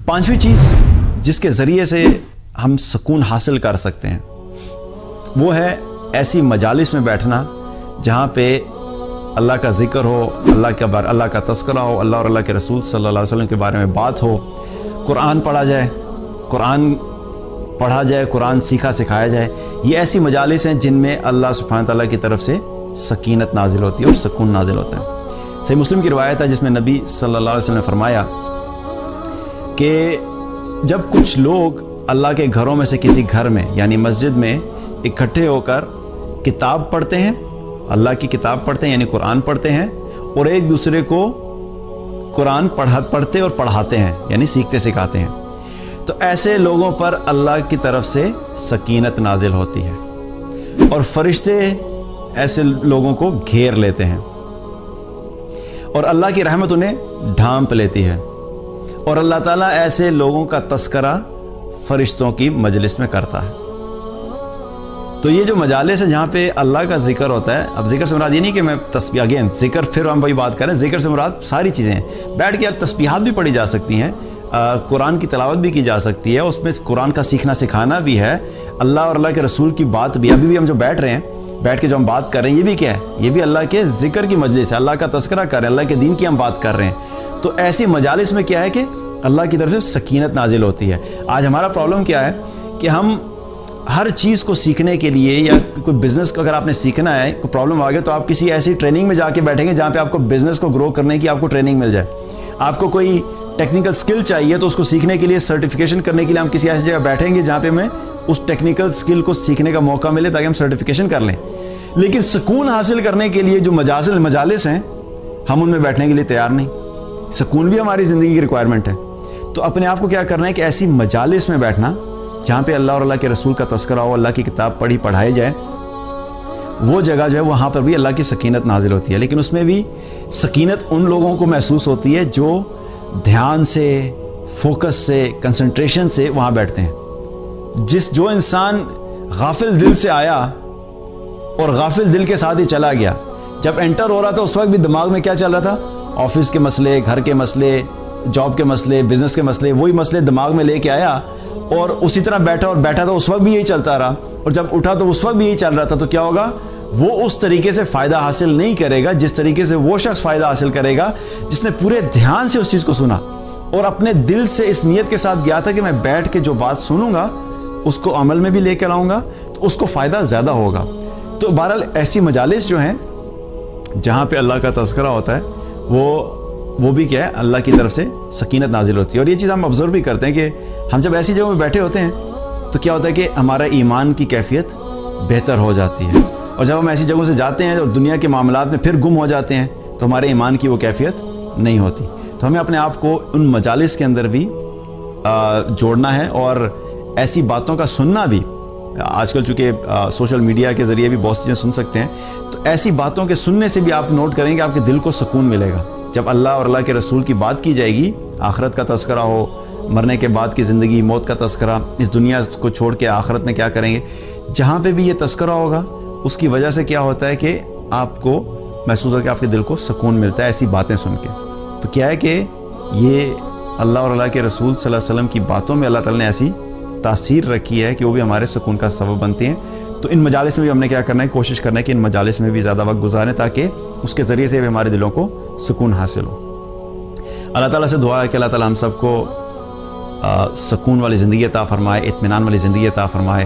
पांचवी चीज़ जिसके ज़रिए से हम सुकून हासिल कर सकते हैं वो है ऐसी मजालिस में बैठना जहाँ पे अल्लाह का ज़िक्र हो, अल्लाह का तज़किरा हो, अल्लाह और अल्लाह के रसूल सल्लल्लाहु अलैहि वसल्लम के बारे में बात हो, कुरान पढ़ा जाए, कुरान सीखा सिखाया जाए। ये ऐसी मजालिस हैं जिनमें अल्लाह सुब्हानहू तआला की तरफ से सकीनत नाजिल होती है और सुकून नाजिल होता है। सही मुस्लिम की रिवायत है जिसमें नबी सल्लल्लाहु अलैहि वसल्लम ने फरमाया कि जब कुछ लोग अल्लाह के घरों में से किसी घर में यानी मस्जिद में इकट्ठे होकर किताब पढ़ते हैं, अल्लाह की किताब पढ़ते हैं यानी कुरान पढ़ते हैं, और एक दूसरे को कुरान पढ़ते और पढ़ाते हैं यानी सीखते सिखाते हैं, तो ऐसे लोगों पर अल्लाह की तरफ से सकीनत नाजिल होती है और फरिश्ते ऐसे लोगों को घेर लेते हैं और अल्लाह की रहमत उन्हें ढांप लेती है और अल्लाह ताला ऐसे लोगों का तस्करा फरिश्तों की मजलिस में करता है। तो ये जो मजालिस है जहाँ पे अल्लाह का जिक्र होता है, अब जिक्र से मुराद ये नहीं कि मैं तस्बीह, अगेन जिक्र फिर हम वही बात करें, जिक्र से मुराद सारी चीज़ें हैं। बैठ के आप तस्बीहात भी पढ़ी जा सकती हैं, कुरान की तिलावत भी की जा सकती है, उसमें कुरान का सीखना सिखाना भी है, अल्लाह और अल्लाह के रसूल की बात भी। अभी भी हम जो बैठ रहे हैं, बैठ के जो हम बात कर रहे हैं, ये भी क्या है, ये भी अल्लाह के ज़िक्र की मजलिस है, अल्लाह का तज़किरा कर रहे हैं, अल्लाह के दीन की हम बात कर रहे हैं। तो ऐसी मजालिस में क्या है कि अल्लाह की तरफ से सकीनत नाजिल होती है। आज हमारा प्रॉब्लम क्या है कि हम हर चीज़ को सीखने के लिए या कोई बिज़नेस को अगर आपने सीखना है, कोई प्रॉब्लम आ गया, तो आप किसी ऐसी ट्रेनिंग में जाके बैठेंगे जहाँ पे आपको बिज़नेस को ग्रो करने की आपको ट्रेनिंग मिल जाए। आपको कोई टेक्निकल स्किल चाहिए तो उसको सीखने के लिए, सर्टिफिकेशन करने के लिए हम किसी ऐसी जगह बैठेंगे जहाँ पे हमें उस टेक्निकल स्किल को सीखने का मौका मिले ताकि हम सर्टिफिकेशन कर लें। लेकिन सुकून हासिल करने के लिए जो मजालिस हैं, हम उनमें बैठने के लिए तैयार नहीं। सुकून भी हमारी ज़िंदगी की रिक्वायरमेंट है। तो अपने आप को क्या करना है कि ऐसी मजालिस में बैठना जहाँ पे अल्लाह और अल्लाह के रसूल का तज़किरा हो, अल्लाह की किताब पढ़ाई जाए, वो जगह जो है वहाँ पर भी अल्लाह की सकीनत नाजिल होती है। लेकिन उसमें भी सकीनत उन लोगों को महसूस होती है जो ध्यान से, फोकस से, कंसंट्रेशन से वहाँ बैठते हैं। जो इंसान गाफिल दिल से आया और गाफिल दिल के साथ ही चला गया, जब एंटर हो रहा था उस वक्त भी दिमाग में क्या चल रहा था, ऑफिस के मसले, घर के मसले, जॉब के मसले, बिजनेस के मसले, वही मसले दिमाग में लेके आया और उसी तरह बैठा था, उस वक्त भी यही चलता रहा, और जब उठा तो उस वक्त भी यही चल रहा था। तो क्या होगा, वो उस तरीके से फ़ायदा हासिल नहीं करेगा जिस तरीके से वो शख्स फ़ायदा हासिल करेगा जिसने पूरे ध्यान से उस चीज़ को सुना और अपने दिल से इस नीयत के साथ गया था कि मैं बैठ के जो बात सुनूंगा उसको अमल में भी लेकर आऊँगा, तो उसको फ़ायदा ज़्यादा होगा। तो बहरहाल ऐसी मजालिस जो हैं जहाँ पे अल्लाह का तज़किरा होता है वो भी क्या है, अल्लाह की तरफ से सकीनत नाजिल होती है। और ये चीज़ हम ऑब्ज़र्व भी करते हैं कि हम जब ऐसी जगहों में बैठे होते हैं तो क्या होता है कि हमारा ईमान की कैफियत बेहतर हो जाती है, और जब हम ऐसी जगहों से जाते हैं और दुनिया के मामलात में फिर गुम हो जाते हैं तो हमारे ईमान की वो कैफियत नहीं होती। तो हमें अपने आप को उन मजालिस के अंदर भी जोड़ना है और ऐसी बातों का सुनना भी। आजकल चूँकि सोशल मीडिया के ज़रिए भी बहुत सी चीज़ें सुन सकते हैं, तो ऐसी बातों के सुनने से भी आप नोट करेंगे आपके दिल को सुकून मिलेगा। जब अल्लाह और अल्लाह के रसूल की बात की जाएगी, आखिरत का तज़किरा हो, मरने के बाद की ज़िंदगी, मौत का तज़किरा, इस दुनिया को छोड़ के आखिरत में क्या करेंगे, जहाँ पे भी ये तज़किरा होगा उसकी वजह से क्या होता है कि आपको महसूस होगा कि आपके दिल को सुकून मिलता है ऐसी बातें सुन के। तो क्या है कि ये अल्लाह और अल्लाह के रसूल सल्लल्लाहु अलैहि वसल्लम की बातों में अल्लाह ताला ने ऐसी तासीर रखी है कि वो भी हमारे सुकून का सबब बनती हैं। तो इन मजालिस में भी हमने क्या करना है, कोशिश करना है कि इन मजालिस में भी ज़्यादा वक्त गुजारें ताकि उसके ज़रिए से भी हमारे दिलों को सुकून हासिल हो। अल्लाह ताला से दुआ है कि अल्लाह ताला हम सबको सुकून वाली ज़िंदगी अता फ़रमाए, इत्मीनान वाली ज़िंदगी अता फ़रमाए।